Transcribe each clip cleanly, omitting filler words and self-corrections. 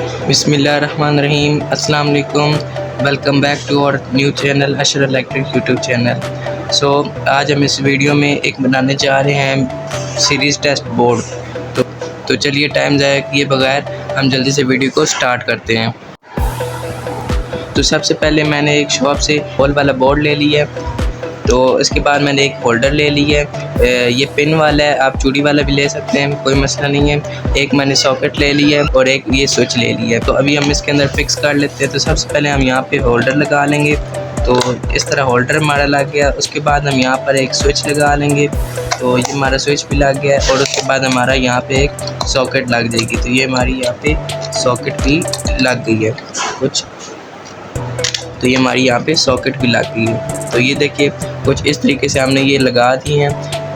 बिस्मिल्लाहिर्रहमानिर्रहीम। अस्सलाम वालेकुम। Welcome back to our new channel Ashar electric YouTube channel. आज हम इस वीडियो में एक बनाने जा रहे हैं सीरीज़ टेस्ट बोर्ड। तो चलिए टाइम ज़ाया किए बगैर हम जल्दी से वीडियो को स्टार्ट करते हैं। तो सबसे पहले मैंने एक शॉप से होल वाला बोर्ड ले लिया। तो इसके बाद मैंने एक होल्डर ले लिया है, ये पिन वाला है, आप चूड़ी वाला भी ले सकते हैं, कोई मसला नहीं है। एक मैंने सॉकेट ले लिया है और एक ये स्विच ले लिया है। तो अभी हम इसके अंदर फिक्स कर लेते हैं। तो सबसे पहले हम यहाँ पे होल्डर लगा लेंगे। तो इस तरह होल्डर हमारा लग गया। उसके बाद हम यहाँ पर एक स्विच लगा लेंगे। तो ये हमारा स्विच भी लग गया है और उसके बाद हमारा यहाँ पे एक सॉकेट लग जाएगी। तो ये हमारी यहाँ पे सॉकेट भी लग गई है कुछ। तो ये हमारी यहाँ पे सॉकेट भी लग गई है। तो ये देखिए कुछ इस तरीके से हमने ये लगा दी हैं,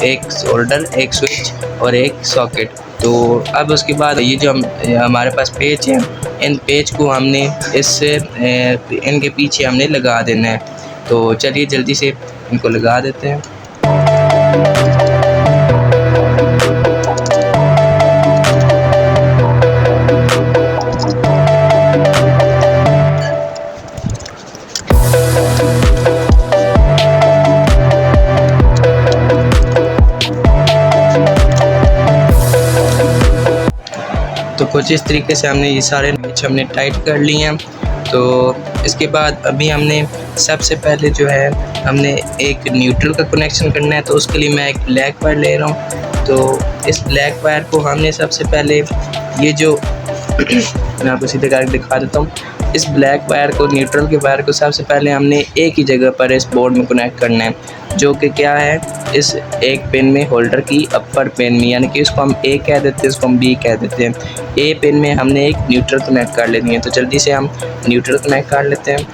एक होल्डर, एक स्विच और एक सॉकेट। तो अब उसके बाद ये जो हमारे पास पेच है, इन पेच को हमने इनके पीछे हमने लगा देना है। तो चलिए जल्दी से इनको लगा देते हैं। तो कुछ इस तरीके से हमने ये सारे नच हमने टाइट कर लिए हैं। तो इसके बाद अभी हमने सबसे पहले जो है हमने एक न्यूट्रल का कनेक्शन करना है। तो उसके लिए मैं एक ब्लैक वायर ले रहा हूँ। तो इस ब्लैक वायर को हमने सबसे पहले ये जो मैं आपको सीधे करके दिखा देता हूँ। इस ब्लैक वायर को, न्यूट्रल के वायर को सबसे पहले हमने एक ही जगह पर इस बोर्ड में कनेक्ट करना है, जो कि क्या है, इस एक पिन में, होल्डर की अपर पिन में, यानी कि इसको हम ए कह देते हैं, इसको हम बी कह देते हैं। ए पिन में हमने एक न्यूट्रल कनेक्ट कर लेनी है। तो जल्दी से हम न्यूट्रल कनेक्ट कर लेते हैं।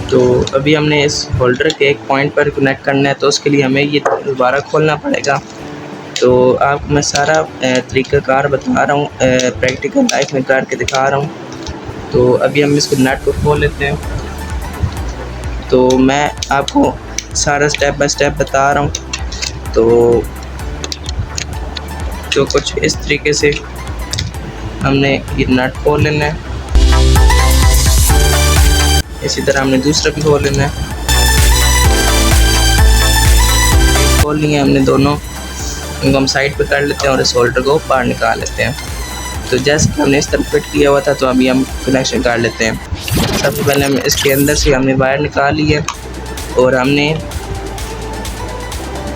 तो अभी हमने इस होल्डर के एक पॉइंट पर कनेक्ट करना है। तो उसके लिए हमें ये दोबारा खोलना पड़ेगा। तो आपको मैं सारा तरीक़ाकार बता रहा हूँ, प्रैक्टिकल लाइफ में करके दिखा रहा हूँ। तो अभी हम इसको नट को खोल लेते हैं। तो मैं आपको सारा स्टेप बाय स्टेप बता रहा हूँ। तो कुछ इस तरीके से हमने ये नट खोल लेना है। इसी तरह हमने दूसरा भी खोल लेना है। खोल लिए हमने दोनों, इनको हम साइड पे कर लेते हैं और इस होल्डर को बाहर निकाल लेते हैं। तो जैसे कि हमने इस तरफ फिट किया हुआ था, तो अभी हम कनेक्शन कर लेते हैं। सबसे पहले हम इसके अंदर से हमने वायर निकाल ली है और हमने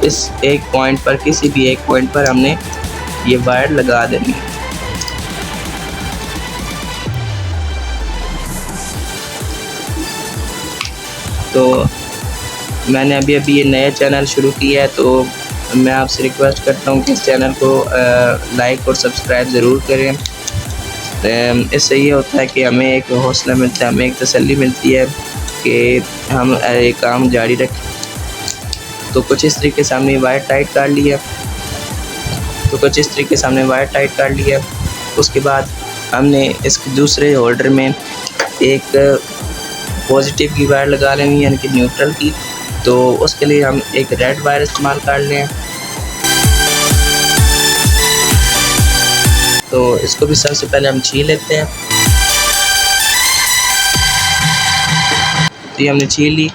इस एक पॉइंट पर, किसी भी एक पॉइंट पर हमने ये वायर लगा देनी है। तो मैंने अभी ये नया चैनल शुरू किया है। तो मैं आपसे रिक्वेस्ट करता हूँ कि इस चैनल को लाइक और सब्सक्राइब ज़रूर करें। इससे ये होता है कि हमें एक हौसला मिलता है, हमें एक तसल्ली मिलती है कि हम ये काम जारी रखें। तो कुछ इस तरीके से हमने वायर टाइट कर लिया। उसके बाद हमने इसके दूसरे होल्डर में एक पॉजिटिव की वायर लगा लेनी है, यानी कि न्यूट्रल की। तो उसके लिए हम एक रेड वायर इस्तेमाल कर लें। तो इसको भी सबसे पहले हम छील लेते हैं। तो ये हमने छील ली।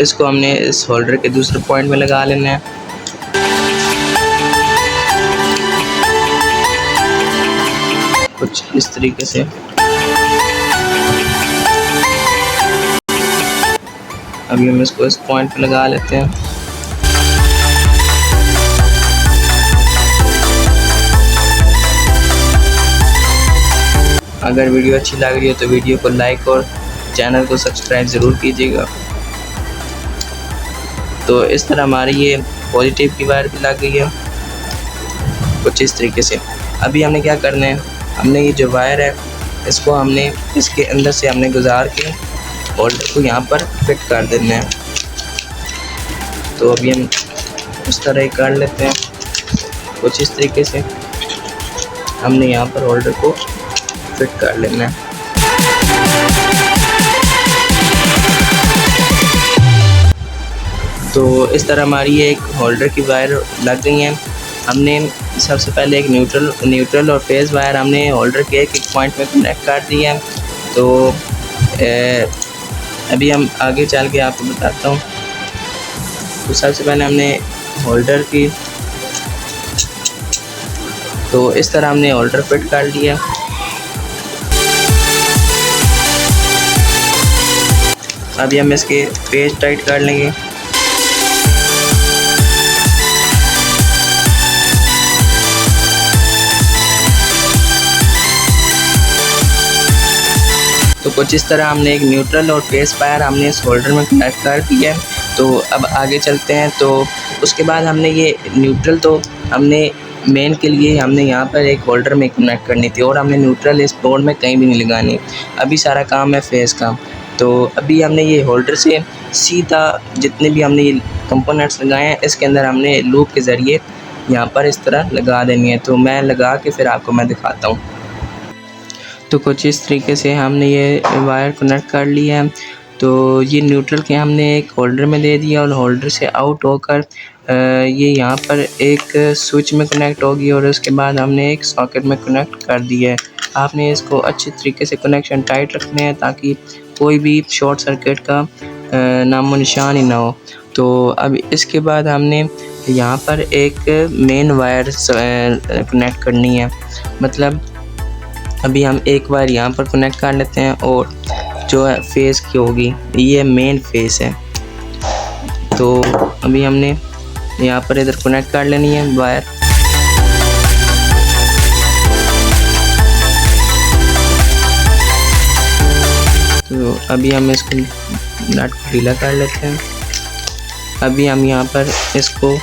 इसको हमने इस होल्डर के दूसरे पॉइंट में लगा लेना है। कुछ इस तरीके से अभी हम इसको इस पॉइंट पे लगा लेते हैं। अगर वीडियो अच्छी लग रही हो तो वीडियो को लाइक और चैनल को सब्सक्राइब ज़रूर कीजिएगा। तो इस तरह हमारी ये पॉजिटिव की वायर भी लग गई है कुछ इस तरीके से। अभी हमने क्या करना है, हमने ये जो वायर है इसको हमने इसके अंदर से हमने गुजार के होल्डर को यहाँ पर फिट कर देना है। तो अभी हम उस तरह ही कर लेते हैं। कुछ इस तरीके से हमने यहाँ पर होल्डर को फिट कर लेना है। तो इस तरह हमारी एक होल्डर की वायर लग गई है। हमने सबसे पहले एक न्यूट्रल और फेज़ वायर हमने होल्डर के एक पॉइंट में कनेक्ट कर दिया है। तो अभी हम आगे चल के आपको बताता हूँ। तो सबसे पहले हमने होल्डर की, तो इस तरह हमने होल्डर फिट कर लिया। अभी हम इसके पेज टाइट कर लेंगे। तो कुछ इस तरह हमने एक न्यूट्रल और फेस वायर हमने इस होल्डर में कनेक्ट कर दिया है। तो अब आगे चलते हैं। तो उसके बाद हमने ये न्यूट्रल तो हमने मेन के लिए हमने यहाँ पर एक होल्डर में कनेक्ट करनी थी और हमने न्यूट्रल इस बोर्ड में कहीं भी नहीं लगानी। अभी सारा काम है फेस का। तो अभी हमने ये होल्डर से सीधा जितने भी हमने ये कंपोनेंट्स लगाए हैं इसके अंदर हमने लूप के ज़रिए यहाँ पर इस तरह लगा देनी है। तो मैं लगा के फिर आपको मैं दिखाता हूँ। तो कुछ इस तरीके से हमने ये वायर कनेक्ट कर लिया है। तो ये न्यूट्रल के हमने एक होल्डर में दे दिया और होल्डर से आउट होकर ये यहाँ पर एक स्विच में कनेक्ट होगी और उसके बाद हमने एक सॉकेट में कनेक्ट कर दिया है। आपने इसको अच्छे तरीके से कनेक्शन टाइट रखने हैं ताकि कोई भी शॉर्ट सर्किट का नामो निशान ही ना हो। तो अब इसके बाद हमने यहाँ पर एक मेन वायर कनेक्ट करनी है। मतलब अभी हम एक वायर यहाँ पर कनेक्ट कर लेते हैं और जो है फेस की होगी, ये मेन फेस है। तो अभी हमने यहाँ पर इधर कनेक्ट कर लेनी है वायर। तो अभी हम इसको नट को ढीला कर लेते हैं। अभी हम यहाँ पर इसको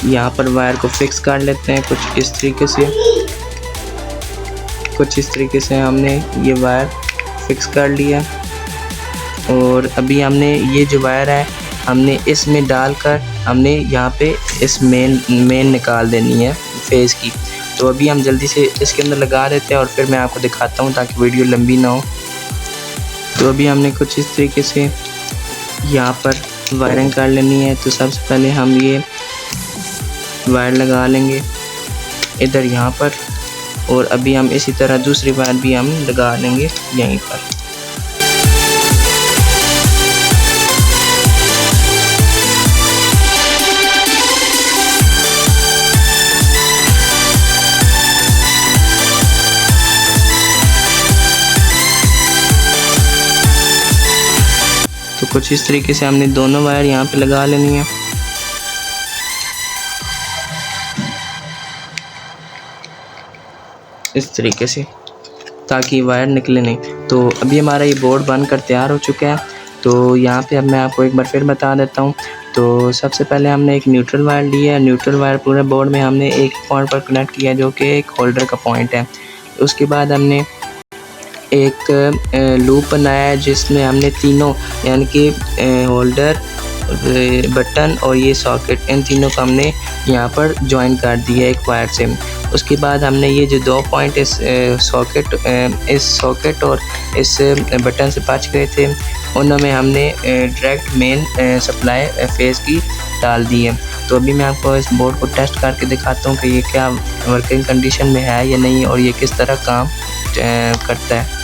यहाँ पर वायर को फिक्स कर लेते हैं कुछ इस तरीके से हमने ये वायर फिक्स कर लिया। और अभी हमने ये जो वायर है हमने इसमें डालकर हमने यहाँ पे इस मेन निकाल देनी है फेस की। तो अभी हम जल्दी से इसके अंदर लगा देते हैं और फिर मैं आपको दिखाता हूँ ताकि वीडियो लंबी ना हो। तो अभी हमने कुछ इस तरीके से यहाँ पर वायरिंग कर लेनी है। तो सबसे पहले हम ये वायर लगा लेंगे इधर यहाँ पर और अभी हम इसी तरह दूसरी वायर भी हम लगा लेंगे यहीं पर। तो कुछ इस तरीके से हमने दोनों वायर यहाँ पे लगा लेनी है। इस तरीके से ताकि वायर निकले नहीं। तो अभी हमारा ये बोर्ड बनकर तैयार हो चुका है। तो यहाँ पे अब मैं आपको एक बार फिर बता देता हूँ। तो सबसे पहले हमने एक न्यूट्रल वायर लिया है। न्यूट्रल वायर पूरे बोर्ड में हमने एक पॉइंट पर कनेक्ट किया जो कि एक होल्डर का पॉइंट है। उसके बाद हमने एक लूप बनाया है जिसमें हमने तीनों यानी कि होल्डर, बटन और ये सॉकेट, इन तीनों को हमने यहाँ पर ज्वाइन कर दिया एक वायर से। उसके बाद हमने ये जो दो पॉइंट इस सॉकेट और इस बटन से बच गए थे उनमें हमने डायरेक्ट मेन सप्लाई फेस की डाल दी है। तो अभी मैं आपको इस बोर्ड को टेस्ट करके दिखाता हूँ कि ये क्या वर्किंग कंडीशन में है या नहीं और ये किस तरह काम करता है।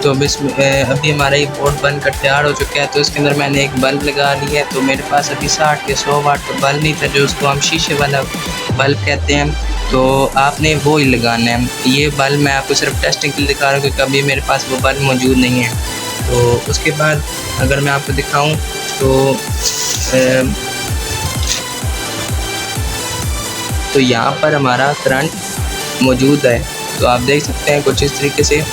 तो अभी हमारा ये बोर्ड बनकर तैयार हो चुका है। तो इसके अंदर मैंने एक बल्ब लगा लिया है। तो मेरे पास अभी 60 के 100 वाट का बल्ब नहीं था जो उसको हम शीशे वाला बल्ब कहते हैं। तो आपने वो ही लगाना है। ये बल्ब मैं आपको सिर्फ टेस्टिंग के लिए दिखा रहा हूँ क्योंकि अभी मेरे पास वो बल्ब मौजूद नहीं है। तो उसके बाद अगर मैं आपको दिखाऊँ तो यहाँ पर हमारा करंट मौजूद है। तो आप देख सकते हैं कुछ इस तरीके से।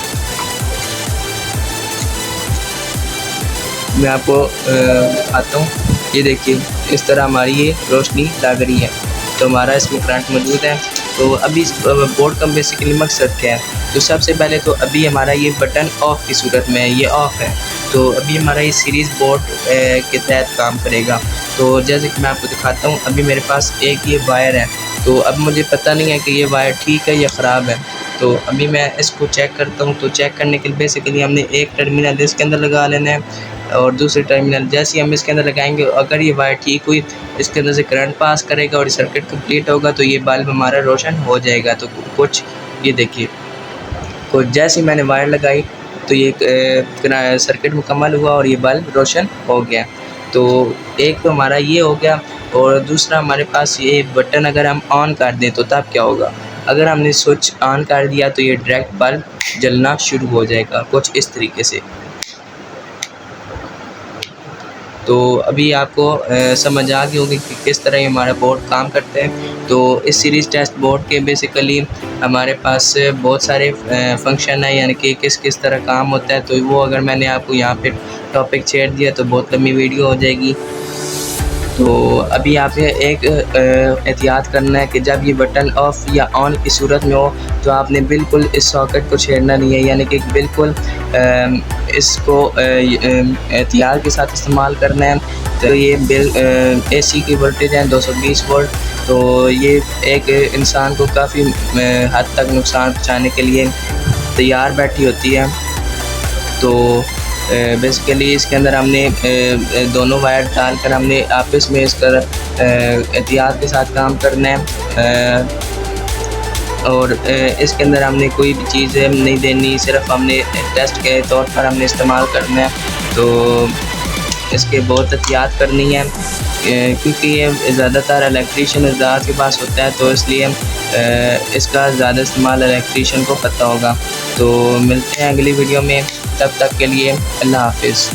मैं आपको दिखाता हूँ, ये देखिए इस तरह हमारी ये रोशनी लग रही है। तो हमारा इसमें करंट मौजूद है। तो अभी इस बोर्ड का बेसिकली मकसद क्या है। तो सबसे पहले तो अभी हमारा ये बटन ऑफ़ की सूरत में ये ऑफ़ है। तो अभी हमारा ये सीरीज़ बोर्ड के तहत काम करेगा। तो जैसे कि मैं आपको दिखाता हूँ, अभी मेरे पास एक ये वायर है। तो अब मुझे पता नहीं है कि ये वायर ठीक है या ख़राब है। तो अभी मैं इसको चेक करता हूँ। तो चेक करने के लिए बेसिकली हमने एक टर्मिनल इसके अंदर लगा लेना है और दूसरे टर्मिनल जैसे ही हम इसके अंदर लगाएंगे, अगर ये वायर ठीक हुई, इसके अंदर से करंट पास करेगा और सर्किट कंप्लीट होगा तो ये बल्ब हमारा रोशन हो जाएगा। तो कुछ ये देखिए, तो जैसे ही मैंने वायर लगाई तो ये सर्किट मुकम्मल हुआ और ये बल्ब रोशन हो गया। तो एक तो हमारा ये हो गया, और दूसरा हमारे पास ये बटन अगर हम ऑन कर दें तो तब क्या होगा, अगर हमने स्विच ऑन कर दिया तो ये डायरेक्ट बल्ब जलना शुरू हो जाएगा कुछ इस तरीके से। तो अभी आपको समझ आ गई होगी कि किस तरह हमारा बोर्ड काम करता है। तो इस सीरीज़ टेस्ट बोर्ड के बेसिकली हमारे पास बहुत सारे फंक्शन है, यानी कि किस किस तरह काम होता है। तो वो अगर मैंने आपको यहाँ पे टॉपिक छेड़ दिया तो बहुत लंबी वीडियो हो जाएगी। तो अभी आपने एक एहतियात करना है कि जब ये बटन ऑफ़ या ऑन की सूरत में हो तो आपने बिल्कुल इस सॉकेट को छेड़ना नहीं है, यानी कि बिल्कुल इसको एहतियात के साथ इस्तेमाल करना है। तो ये एसी की वोल्टेज है 220 वोल्ट। तो ये एक इंसान को काफ़ी हद तक नुकसान पहुँचाने के लिए तैयार बैठी होती है। तो बेसिकली इसके अंदर हमने दोनों वायर डालकर हमने आपस में इस तरह एहतियात के साथ काम करना है, और इसके अंदर हमने कोई भी चीज़ नहीं देनी, सिर्फ हमने टेस्ट के तौर पर हमने इस्तेमाल करना है। तो इसके बहुत एहतियात करनी है क्योंकि ये ज़्यादातर इलेक्ट्रीशियन हज़रात के पास होता है, तो इसलिए इसका ज़्यादा इस्तेमाल इलेक्ट्रीशियन को पता होगा। तो मिलते हैं अगली वीडियो में, तब तक के लिए अल्लाह हाफ़िज़।